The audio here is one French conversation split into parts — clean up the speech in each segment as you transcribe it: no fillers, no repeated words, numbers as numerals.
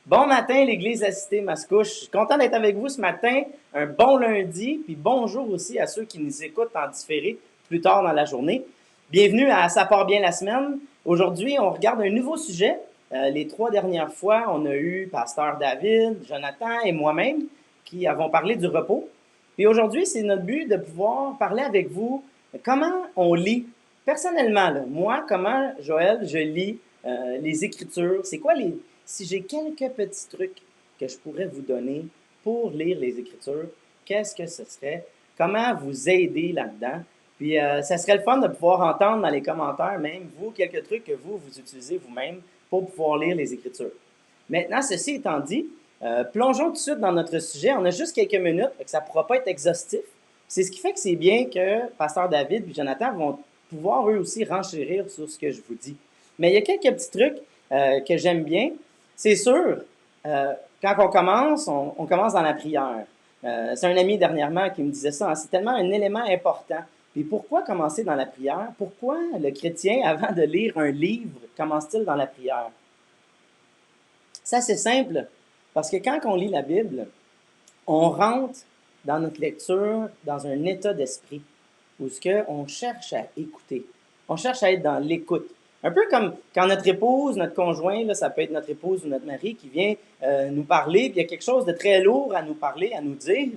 Bon matin, l'Église de la Cité Mascouche. Je suis content d'être avec vous ce matin. Un bon lundi, puis bonjour aussi à ceux qui nous écoutent en différé plus tard dans la journée. Bienvenue à Ça part bien la semaine. Aujourd'hui, on regarde un nouveau sujet. Les 3 dernières fois, on a eu Pasteur David, Jonathan et moi-même qui avons parlé du repos. Puis aujourd'hui, c'est notre but de pouvoir parler avec vous comment on lit. Personnellement, là, moi, comment, Joël, je lis les Écritures. C'est quoi les, si j'ai quelques petits trucs que je pourrais vous donner pour lire les Écritures, qu'est-ce que ce serait? Comment vous aider là-dedans? Puis, ça serait le fun de pouvoir entendre dans les commentaires, même vous, quelques trucs que vous utilisez vous-même pour pouvoir lire les Écritures. Maintenant, ceci étant dit, plongeons tout de suite dans notre sujet. On a juste quelques minutes, donc ça ne pourra pas être exhaustif. C'est ce qui fait que c'est bien que Pasteur David et Jonathan vont pouvoir eux aussi renchérir sur ce que je vous dis. Mais il y a quelques petits trucs que j'aime bien. C'est sûr, quand on commence, on commence dans la prière. C'est un ami dernièrement qui me disait ça, hein, c'est tellement un élément important. Puis pourquoi commencer dans la prière? Pourquoi le chrétien, avant de lire un livre, commence-t-il dans la prière? Ça, c'est simple, parce que quand on lit la Bible, on rentre dans notre lecture dans un état d'esprit où ce que on cherche à écouter. On cherche à être dans l'écoute. Un peu comme quand notre épouse, notre conjoint, là, ça peut être notre épouse ou notre mari qui vient nous parler, puis il y a quelque chose de très lourd à nous parler, à nous dire,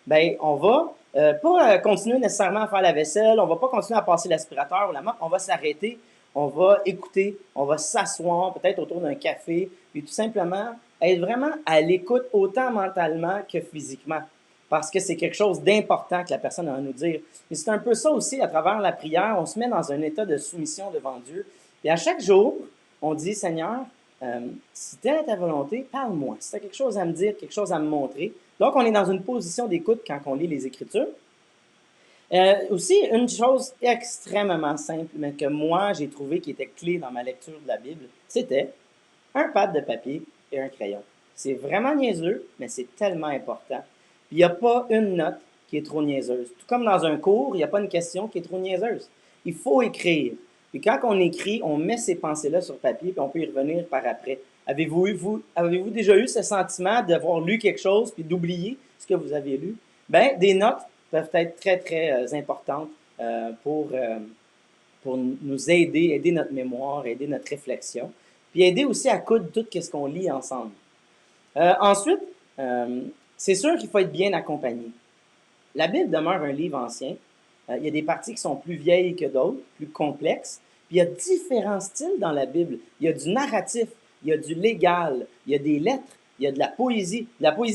ben on va pas continuer nécessairement à faire la vaisselle, on va pas continuer à passer l'aspirateur ou la mop, on va s'arrêter, on va écouter, on va s'asseoir peut-être autour d'un café, puis tout simplement être vraiment à l'écoute autant mentalement que physiquement parce que c'est quelque chose d'important que la personne a à nous dire. Et c'est un peu ça aussi, à travers la prière, on se met dans un état de soumission devant Dieu. Et à chaque jour, on dit, Seigneur, si telle est ta volonté, parle-moi. Si tu as quelque chose à me dire, quelque chose à me montrer. Donc, on est dans une position d'écoute quand on lit les Écritures. Aussi, une chose extrêmement simple, mais que moi, j'ai trouvé qui était clé dans ma lecture de la Bible, c'était un pad de papier et un crayon. C'est vraiment niaiseux, mais c'est tellement important. Il n'y a pas une note qui est trop niaiseuse. Tout comme dans un cours, il n'y a pas une question qui est trop niaiseuse. Il faut écrire. Puis quand on écrit, on met ces pensées-là sur papier, puis on peut y revenir par après. Avez-vous déjà eu ce sentiment d'avoir lu quelque chose puis d'oublier ce que vous avez lu? Ben, des notes peuvent être très, très importantes pour nous aider, aider notre mémoire, aider notre réflexion, puis aider aussi à coudre tout ce qu'on lit ensemble. Ensuite, c'est sûr qu'il faut être bien accompagné. La Bible demeure un livre ancien. Il y a des parties qui sont plus vieilles que d'autres, plus complexes. Puis il y a différents styles dans la Bible. Il y a du narratif, il y a du légal, il y a des lettres, il y a de la poésie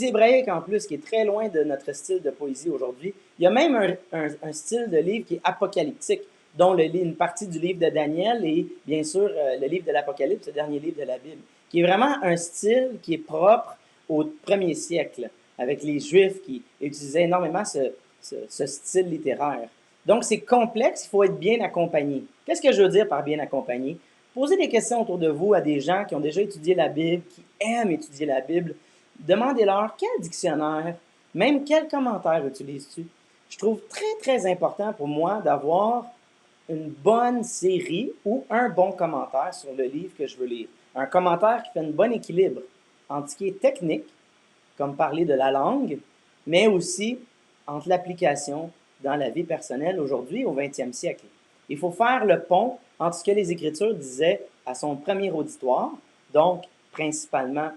hébraïque en plus, qui est très loin de notre style de poésie aujourd'hui. Il y a même un style de livre qui est apocalyptique, dont une partie du livre de Daniel et bien sûr le livre de l'Apocalypse, le dernier livre de la Bible, qui est vraiment un style qui est propre au premier siècle, avec les Juifs qui utilisaient énormément ce style littéraire. Donc, c'est complexe, il faut être bien accompagné. Qu'est-ce que je veux dire par bien accompagné? Posez des questions autour de vous à des gens qui ont déjà étudié la Bible, qui aiment étudier la Bible. Demandez-leur quel dictionnaire, même quel commentaire utilises-tu. Je trouve très, très important pour moi d'avoir une bonne série ou un bon commentaire sur le livre que je veux lire. Un commentaire qui fait un bon équilibre entre ce qui est technique, comme parler de la langue, mais aussi entre l'application dans la vie personnelle aujourd'hui au 20e siècle. Il faut faire le pont entre ce que les Écritures disaient à son premier auditoire, donc principalement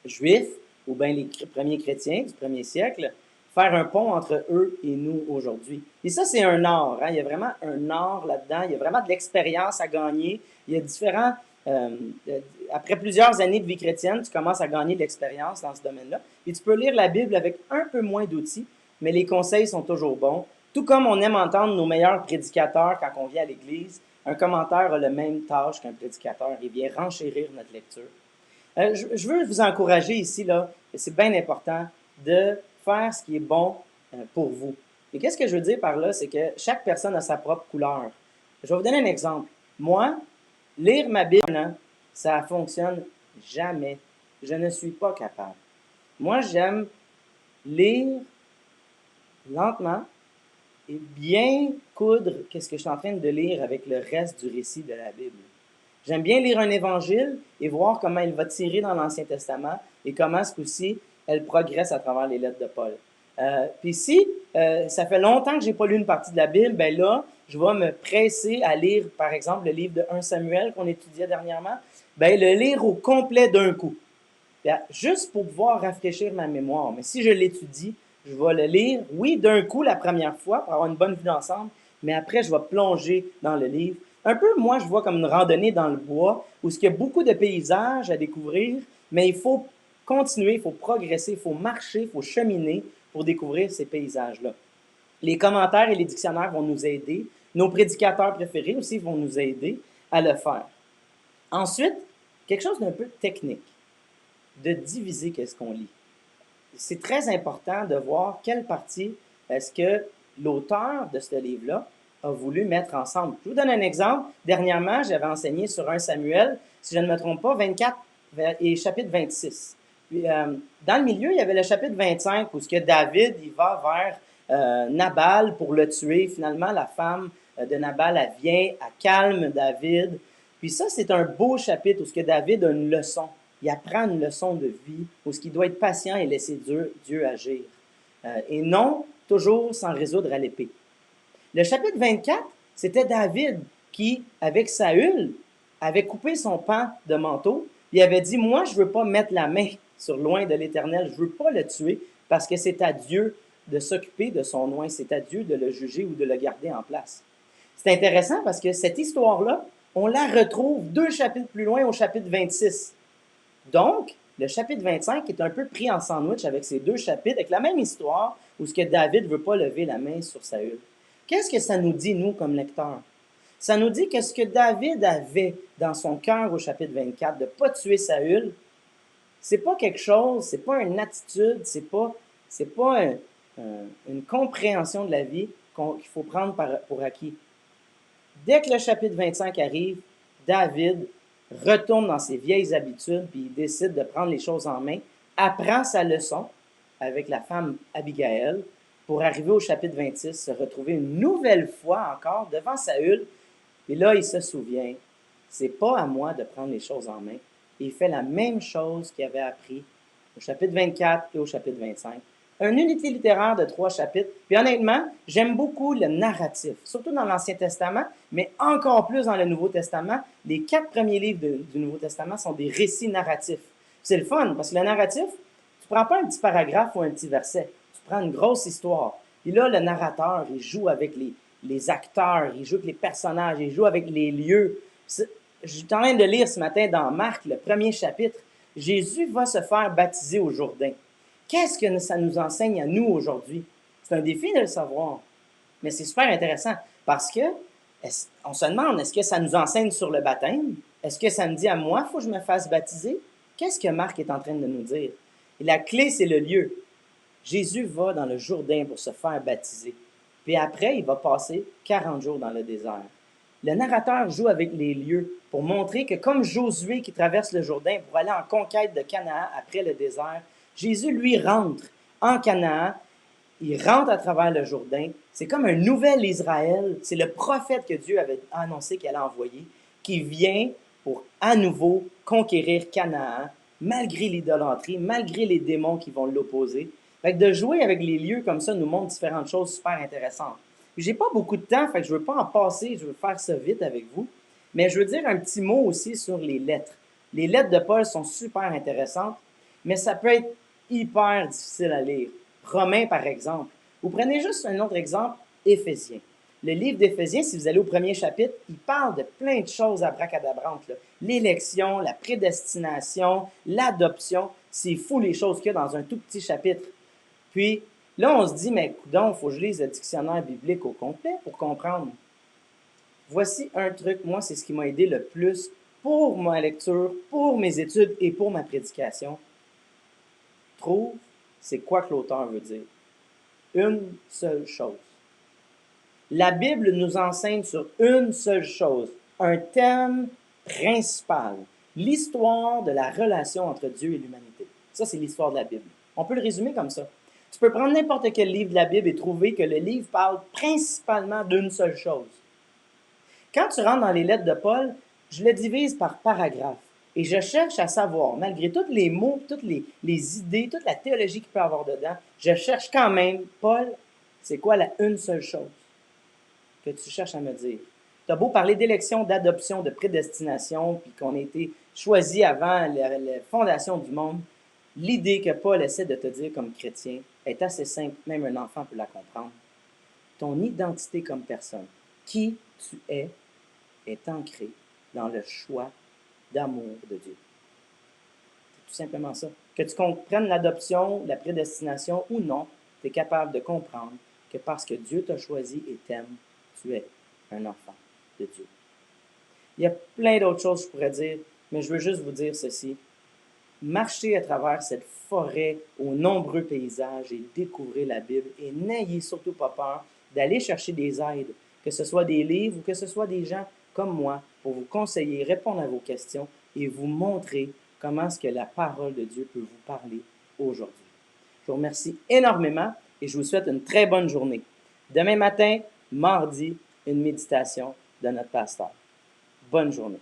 juifs ou bien les premiers chrétiens du premier siècle, faire un pont entre eux et nous aujourd'hui. Et ça, c'est un art. Hein? Il y a vraiment un art là-dedans. Il y a vraiment de l'expérience à gagner. Il y a différents... Euh, après plusieurs années de vie chrétienne, tu commences à gagner de l'expérience dans ce domaine-là. Et tu peux lire la Bible avec un peu moins d'outils, mais les conseils sont toujours bons. Tout comme on aime entendre nos meilleurs prédicateurs quand on vient à l'Église, un commentaire a le même tâche qu'un prédicateur. Il vient renchérir notre lecture. Je veux vous encourager ici, là, et c'est bien important, de faire ce qui est bon pour vous. Et qu'est-ce que je veux dire par là? C'est que chaque personne a sa propre couleur. Je vais vous donner un exemple. Moi, lire ma Bible, hein, ça fonctionne jamais. Je ne suis pas capable. Moi, j'aime lire lentement et bien coudre qu'est-ce que je suis en train de lire avec le reste du récit de la Bible. J'aime bien lire un évangile et voir comment il va tirer dans l'Ancien Testament et comment ce coup-ci, elle progresse à travers les lettres de Paul. Puis si ça fait longtemps que j'ai pas lu une partie de la Bible, ben là, je vais me presser à lire, par exemple, le livre de 1 Samuel qu'on étudiait dernièrement, ben le lire au complet d'un coup. Juste pour pouvoir rafraîchir ma mémoire. Mais si je l'étudie, je vais le lire, oui, d'un coup la première fois pour avoir une bonne vue d'ensemble, mais après, je vais plonger dans le livre. Un peu, moi, je vois comme une randonnée dans le bois où il y a beaucoup de paysages à découvrir, mais il faut continuer, il faut progresser, il faut marcher, il faut cheminer pour découvrir ces paysages-là. Les commentaires et les dictionnaires vont nous aider. Nos prédicateurs préférés aussi vont nous aider à le faire. Ensuite, quelque chose d'un peu technique, de diviser qu'est-ce qu'on lit. C'est très important de voir quelle partie est-ce que l'auteur de ce livre-là a voulu mettre ensemble. Je vous donne un exemple. Dernièrement, j'avais enseigné sur 1 Samuel, si je ne me trompe pas, 24 et chapitre 26. Puis, dans le milieu, il y avait le chapitre 25 où ce que David il va vers Nabal pour le tuer. Finalement, la femme de Nabal, elle vient, elle calme David. Puis ça, c'est un beau chapitre où ce que David a une leçon. Il apprend une leçon de vie où ce qu'il doit être patient et laisser Dieu agir. Et non toujours s'en résoudre à l'épée. Le chapitre 24, c'était David qui, avec Saül, avait coupé son pan de manteau. Il avait dit, moi, je ne veux pas mettre la main sur loin de l'Éternel, je ne veux pas le tuer parce que c'est à Dieu de s'occuper de son oint, c'est à Dieu de le juger ou de le garder en place. C'est intéressant parce que cette histoire-là, on la retrouve 2 chapitres plus loin au chapitre 26. Donc, le chapitre 25 est un peu pris en sandwich avec ces 2 chapitres, avec la même histoire où ce que David ne veut pas lever la main sur Saül. Qu'est-ce que ça nous dit, nous, comme lecteurs? Ça nous dit que ce que David avait dans son cœur au chapitre 24, de ne pas tuer Saül, c'est pas quelque chose, c'est pas une attitude, c'est pas une compréhension de la vie qu'il faut prendre pour acquis. Dès que le chapitre 25 arrive, David retourne dans ses vieilles habitudes, puis il décide de prendre les choses en main, apprend sa leçon avec la femme Abigail, pour arriver au chapitre 26, se retrouver une nouvelle fois encore devant Saül. Et là, il se souvient, c'est pas à moi de prendre les choses en main. Et il fait la même chose qu'il avait appris au chapitre 24 et au chapitre 25. Une unité littéraire de 3 chapitres. Puis honnêtement, j'aime beaucoup le narratif, surtout dans l'Ancien Testament, mais encore plus dans le Nouveau Testament. Les 4 premiers livres du Nouveau Testament sont des récits narratifs. C'est le fun, parce que le narratif, tu prends pas un petit paragraphe ou un petit verset. Tu prends une grosse histoire. Puis là, le narrateur, il joue avec les acteurs, il joue avec les personnages, il joue avec les lieux. Je suis en train de lire ce matin dans Marc, le premier chapitre. Jésus va se faire baptiser au Jourdain. Qu'est-ce que ça nous enseigne à nous aujourd'hui? C'est un défi de le savoir. Mais c'est super intéressant parce que on se demande, est-ce que ça nous enseigne sur le baptême? Est-ce que ça me dit à moi, il faut que je me fasse baptiser? Qu'est-ce que Marc est en train de nous dire? Et la clé, c'est le lieu. Jésus va dans le Jourdain pour se faire baptiser. Puis après, il va passer 40 jours dans le désert. Le narrateur joue avec les lieux pour montrer que comme Josué qui traverse le Jourdain pour aller en conquête de Canaan après le désert, Jésus, lui, rentre en Canaan, il rentre à travers le Jourdain. C'est comme un nouvel Israël. C'est le prophète que Dieu avait annoncé qu'il allait envoyer, qui vient pour à nouveau conquérir Canaan, malgré l'idolâtrie, malgré les démons qui vont l'opposer. Fait que de jouer avec les lieux comme ça nous montre différentes choses super intéressantes. J'ai pas beaucoup de temps, fait que je veux pas en passer, je veux faire ça vite avec vous. Mais je veux dire un petit mot aussi sur les lettres. Les lettres de Paul sont super intéressantes, mais ça peut être hyper difficile à lire. Romains, par exemple. Vous prenez juste un autre exemple, Éphésiens. Le livre d'Éphésiens, si vous allez au premier chapitre, il parle de plein de choses abracadabrantes. L'élection, la prédestination, l'adoption. C'est fou les choses qu'il y a dans un tout petit chapitre. Puis là, on se dit, mais coudonc, il faut que je lise le dictionnaire biblique au complet pour comprendre. Voici un truc, moi, c'est ce qui m'a aidé le plus pour ma lecture, pour mes études et pour ma prédication. Trouve, c'est quoi que l'auteur veut dire. Une seule chose. La Bible nous enseigne sur une seule chose, un thème principal, l'histoire de la relation entre Dieu et l'humanité. Ça, c'est l'histoire de la Bible. On peut le résumer comme ça. Tu peux prendre n'importe quel livre de la Bible et trouver que le livre parle principalement d'une seule chose. Quand tu rentres dans les lettres de Paul, je le divise par paragraphe. Et je cherche à savoir, malgré tous les mots, toutes les idées, toute la théologie qu'il peut y avoir dedans, je cherche quand même, Paul, c'est quoi la une seule chose que tu cherches à me dire? Tu as beau parler d'élection, d'adoption, de prédestination, puis qu'on a été choisi avant la fondation du monde, l'idée que Paul essaie de te dire comme chrétien est assez simple, même un enfant peut la comprendre. Ton identité comme personne, qui tu est ancré dans le choix d'amour de Dieu. C'est tout simplement ça. Que tu comprennes l'adoption, la prédestination ou non, tu es capable de comprendre que parce que Dieu t'a choisi et t'aime, tu es un enfant de Dieu. Il y a plein d'autres choses que je pourrais dire, mais je veux juste vous dire ceci. Marchez à travers cette forêt aux nombreux paysages et découvrez la Bible et n'ayez surtout pas peur d'aller chercher des aides, que ce soit des livres ou que ce soit des gens comme moi pour vous conseiller, répondre à vos questions et vous montrer comment est-ce que la parole de Dieu peut vous parler aujourd'hui. Je vous remercie énormément et je vous souhaite une très bonne journée. Demain matin, mardi, une méditation de notre pasteur. Bonne journée.